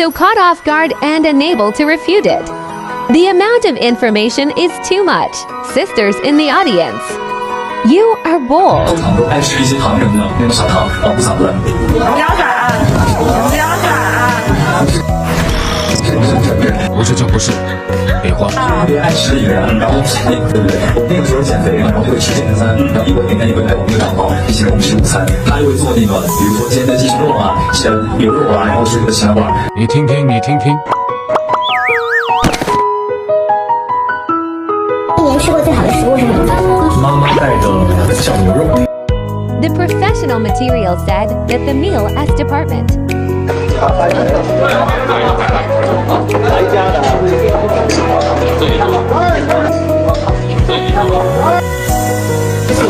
so caught off guard and unable to refute it. The amount of information is too much. Sisters in the audience, you are bold. 爱吃一些糖什么的，那个少糖，不撒乱。不要闪，不要闪。不是就不是，别慌。特别爱吃一个人，然后对不对？我那个时候减肥，然后就会吃健身餐，然后一会天天也会拍我那个账号，一起跟我们吃午餐。他就会做那个，比如说今天的鸡胸肉啊，牛肉啊，然后是个西兰花。你听听，你听听。一年吃过最好的食物是什么？妈妈带的小牛肉。The professional material said that the meal as department.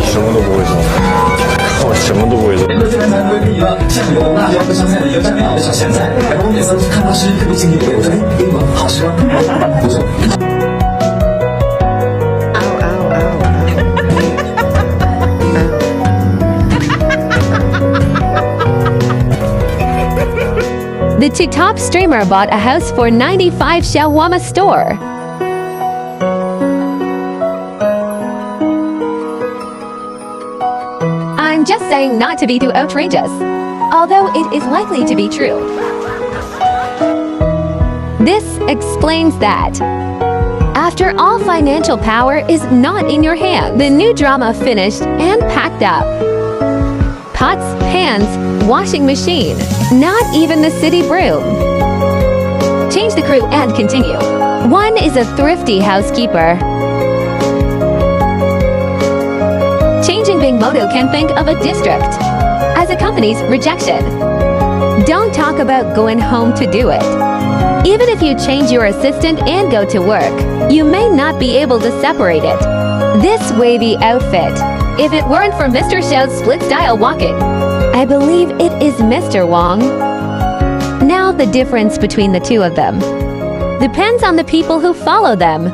什么都不会做，我什么都不会做。这边才会有像有辣椒和香菜的一个蘸料的小咸菜，然后我每次看他吃特别津津有味，我说哎，英文好吃吗？不错。The TikTok streamer bought a house for 95 shawarma store. I'm just saying not to be too outrageous, although it is likely to be true. This explains that. After all, financial power is not in your hand. The new drama finished and packed up. Pots, pans, washing machine, not even the city broom. Change the crew and continue. One is a thrifty housekeeper. Changing Bing Moto can think of a district as a company's rejection. Don't talk about going home to do it. Even if you change your assistant and go to work, you may not be able to separate it. This wavy outfit, if it weren't for Mr. Xiao's split-style walking, I believe it is Mr. Wang. Now the difference between the two of them depends on the people who follow them.